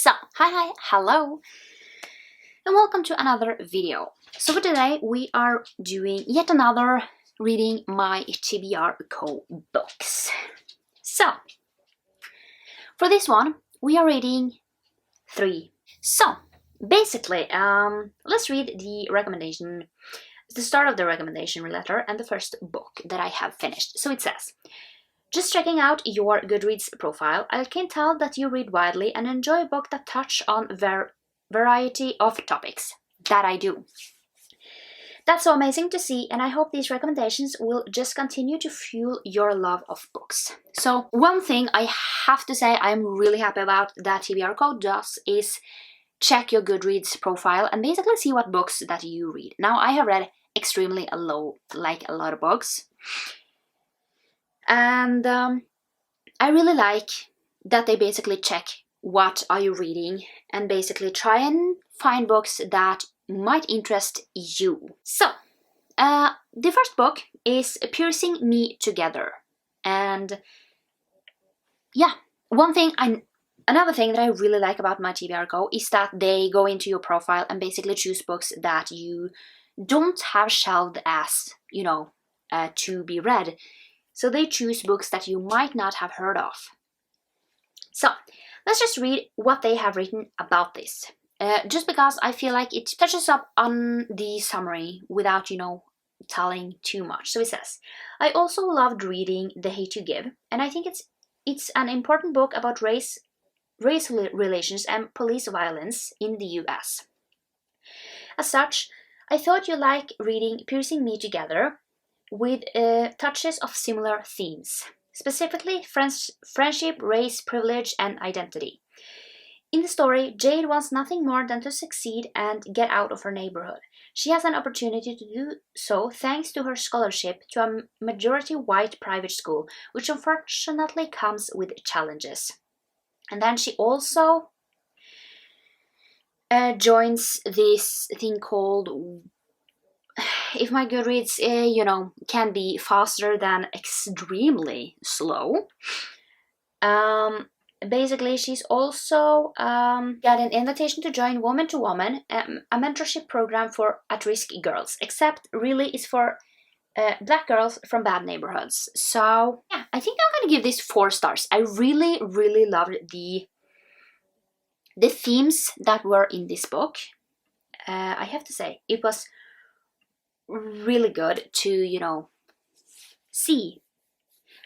So, hi, hello, and welcome to another video. So for today, we are doing yet another reading my TBR Co books. So, for this one, we are reading 3. So, basically, let's read the recommendation, the start of the recommendation letter and the first book that I have finished. So it says, just checking out your GoodReads profile, I can tell that you read widely and enjoy a book that touch on variety of topics. That I do. That's so amazing to see, and I hope these recommendations will just continue to fuel your love of books. So one thing I have to say I'm really happy about that TBR Code does is check your GoodReads profile and basically see what books that you read. Now I have read extremely a lot of books. And I really like that they basically check what are you reading and basically try and find books that might interest you. So, the first book is Piercing Me Together. And yeah, another thing that I really like about my TBR Go is that they go into your profile and basically choose books that you don't have shelved as, to be read. So they choose books that you might not have heard of. So let's just read what they have written about this. Just because I feel like it touches up on the summary without, telling too much. So it says, I also loved reading The Hate You Give, and I think it's an important book about race relations and police violence in the US. As such, I thought you'd like reading Piercing Me Together, with touches of similar themes, specifically friendship, race, privilege, and identity. In the story, Jade wants nothing more than to succeed and get out of her neighborhood. She has an opportunity to do so thanks to her scholarship to a majority white private school, which unfortunately comes with challenges. And then she also joins this thing called, if my GoodReads, can be faster than extremely slow. Basically, she's also got an invitation to join Woman to Woman, a mentorship program for at-risk girls, except really it's for black girls from bad neighborhoods. So yeah, I think I'm gonna give this 4 stars. I really, really loved the themes that were in this book. I have to say, it was really good to, see.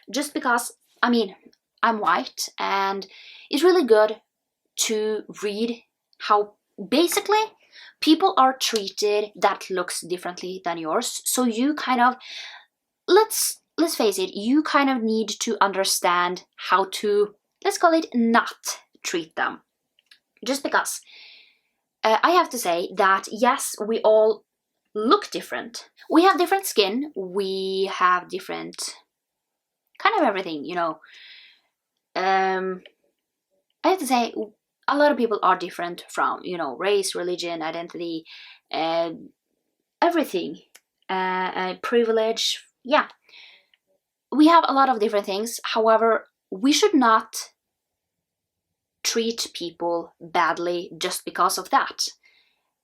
Just because, I'm white, and it's really good to read how basically people are treated that looks differently than yours. So you kind of, let's face it, you kind of need to understand how to, let's call it, not treat them. Just because I have to say that yes, we all look different. We have different skin, we have different kind of everything, I have to say a lot of people are different from, race, religion, identity, everything, privilege. Yeah, we have a lot of different things. However, we should not treat people badly just because of that.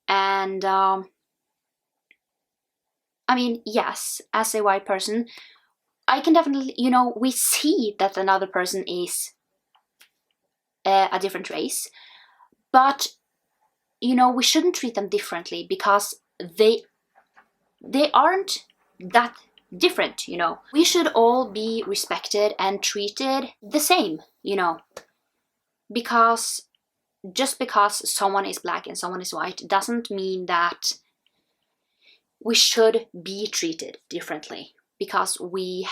And yes, as a white person, I can definitely, we see that another person is a different race, but, we shouldn't treat them differently because they aren't that different, We should all be respected and treated the same, because just because someone is black and someone is white doesn't mean that we should be treated differently, because we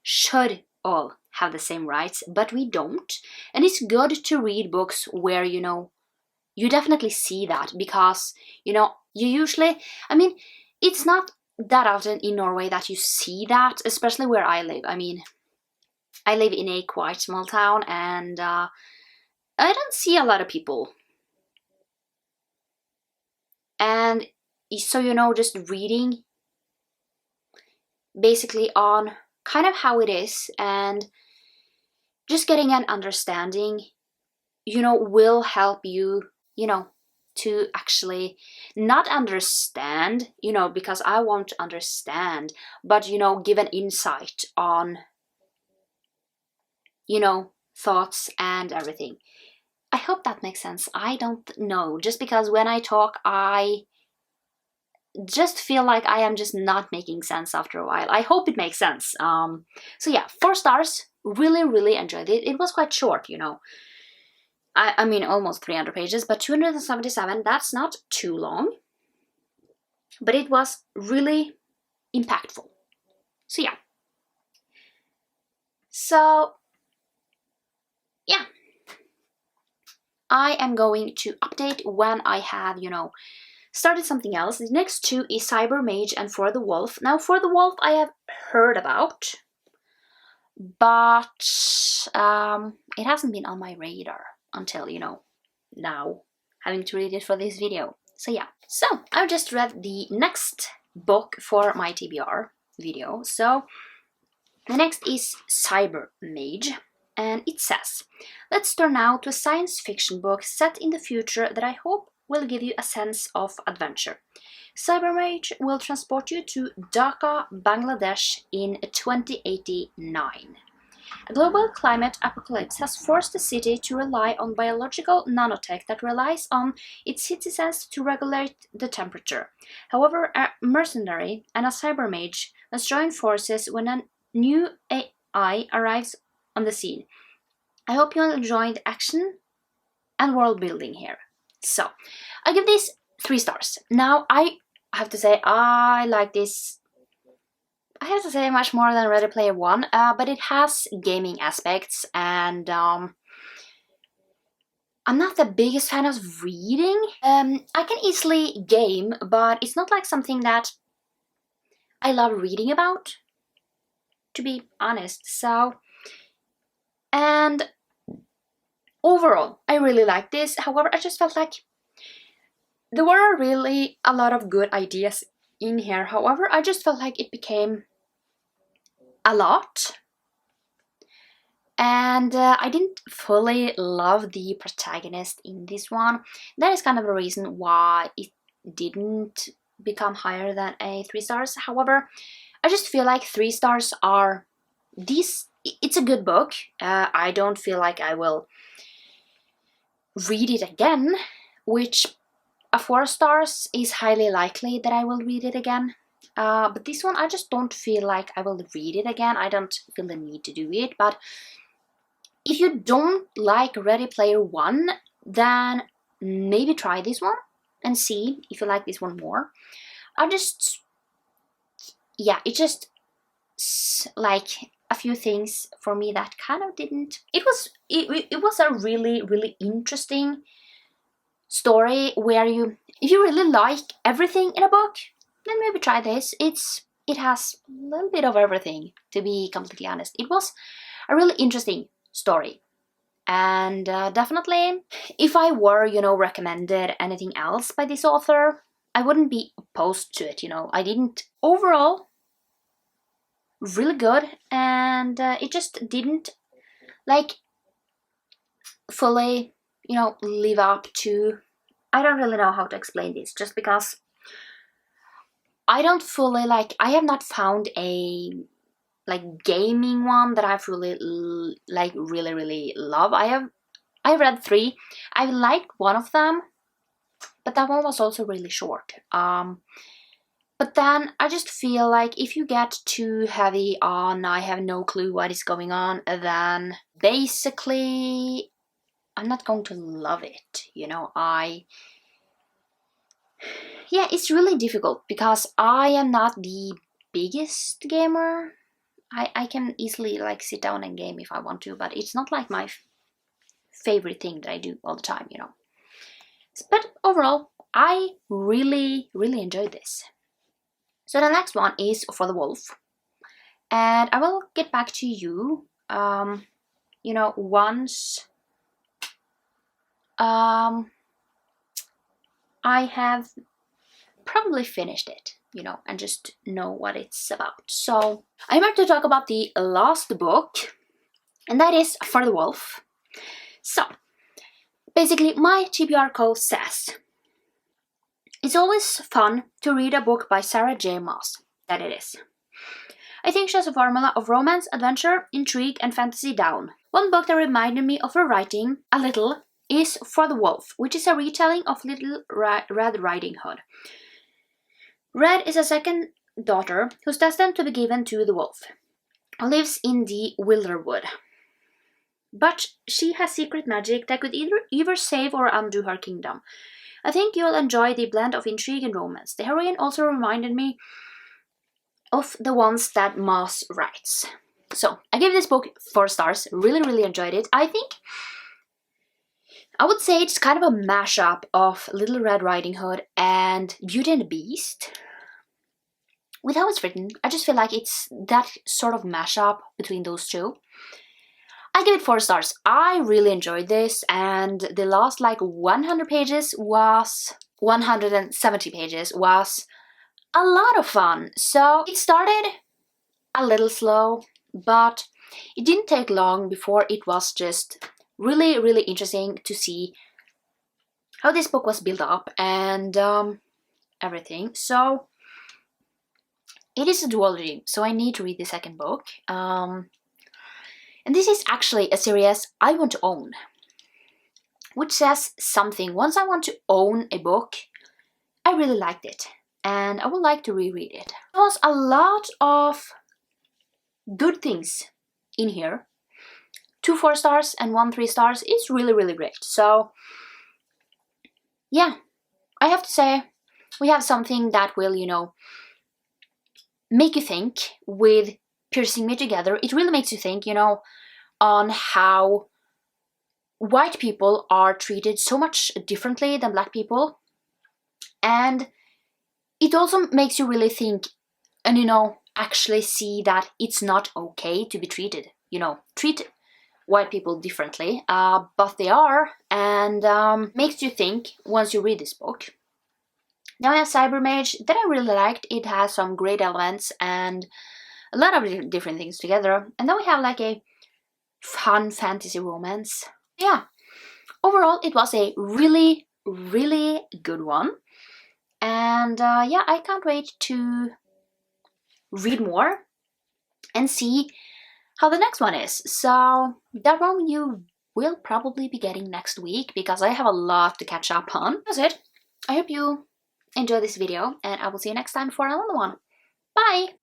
should all have the same rights, but we don't. And it's good to read books where, you definitely see that, because, you usually, it's not that often in Norway that you see that, especially where I live. I live in a quite small town, and I don't see a lot of people. And so, just reading basically on kind of how it is and just getting an understanding will help you, to actually not understand, because I won't understand, but, give an insight on, thoughts and everything. I hope that makes sense. I don't know. Just because when I talk, I just feel like I am just not making sense after a while. I hope it makes sense. So yeah, 4 stars. Really, really enjoyed it. It was quite short, I mean, almost 300 pages, but 277, that's not too long. But it was really impactful. So yeah. So, yeah. I am going to update when I have, started something else. The next 2 is Cyber Mage and For the Wolf. Now, For the Wolf I have heard about, but it hasn't been on my radar until, now, having to read it for this video. So yeah. So, I just read the next book for my TBR video. So, the next is Cyber Mage. And it says, let's turn now to a science fiction book set in the future that I hope will give you a sense of adventure. Cybermage will transport you to Dhaka, Bangladesh in 2089. A global climate apocalypse has forced the city to rely on biological nanotech that relies on its citizens to regulate the temperature. However, a mercenary and a cybermage must join forces when a new AI arrives on the scene. I hope you'll enjoy the action and world building here. So, I give this 3 stars. Now, I have to say, I like this. I have to say much more than Ready Player One, but it has gaming aspects, and I'm not the biggest fan of reading. I can easily game, but it's not like something that I love reading about, to be honest. So, and overall, I really like this. However, I just felt like there were really a lot of good ideas in here. However, I just felt like it became a lot. And I didn't fully love the protagonist in this one. That is kind of the reason why it didn't become higher than a 3 stars. However, I just feel like 3 stars are this. It's a good book. I don't feel like I will read it again, which a 4 stars is highly likely that I will read it again. But this one, I just don't feel like I will read it again. I don't feel the need to do it. But if you don't like Ready Player One, then maybe try this one and see if you like this one more. It just like a few things for me that kind of didn't. It was a really, really interesting story where if you really like everything in a book, then maybe try this. It has a little bit of everything, to be completely honest. It was a really interesting story, and definitely if I were recommended anything else by this author, I wouldn't be opposed to it. I didn't. Overall, really good, and it just didn't like fully live up to. I don't really know how to explain this, just because I don't fully I have not found a gaming one that I've really really, really love. I read 3. I liked one of them, but that one was also really short. But then I just feel like if you get too heavy on I have no clue what is going on, then basically I'm not going to love it. It's really difficult because I am not the biggest gamer. I can easily sit down and game if I want to, but it's not like my favorite thing that I do all the time, But overall, I really, really enjoyed this. So the next one is For the Wolf. And I will get back to you, once I have probably finished it, and just know what it's about. So I'm about to talk about the last book, and that is For the Wolf. So Basically, my TBR code says, it's always fun to read a book by Sarah J. Maas. That it is. I think she has a formula of romance, adventure, intrigue, and fantasy down. One book that reminded me of her writing a little is For the Wolf, which is a retelling of Little Red Riding Hood. Red is a second daughter who's destined to be given to the wolf, who lives in the Wilderwood. But she has secret magic that could either save or undo her kingdom. I think you'll enjoy the blend of intrigue and romance. The heroine also reminded me of the ones that Maas writes. So, I gave this book 4 stars. Really enjoyed it. I would say it's kind of a mashup of Little Red Riding Hood and Beauty and the Beast. With how it's written, I just feel like it's that sort of mashup between those two. I give it 4 stars. I really enjoyed this, and the last 170 pages was a lot of fun. So it started a little slow, but it didn't take long before it was just really interesting to see how this book was built up and everything. So it is a duology, so I need to read the second book. And this is actually a series I want to own, which says something. Once I want to own a book, I really liked it, and I would like to reread it. There was a lot of good things in here. 2 4 stars and 1 3 stars is really great. So yeah, I have to say we have something that will, make you think with Piercing Me Together. It really makes you think, on how white people are treated so much differently than black people. And it also makes you really think and, actually see that it's not okay to be treated, treat white people differently, but they are, and makes you think once you read this book. Now I have Cyber Mage that I really liked. It has some great elements and a lot of different things together. And then we have a fun fantasy romance. Yeah, overall it was a really good one. And yeah, I can't wait to read more and see how the next one is. So that one you will probably be getting next week because I have a lot to catch up on. That's it. I hope you enjoyed this video, and I will see you next time for another one. Bye!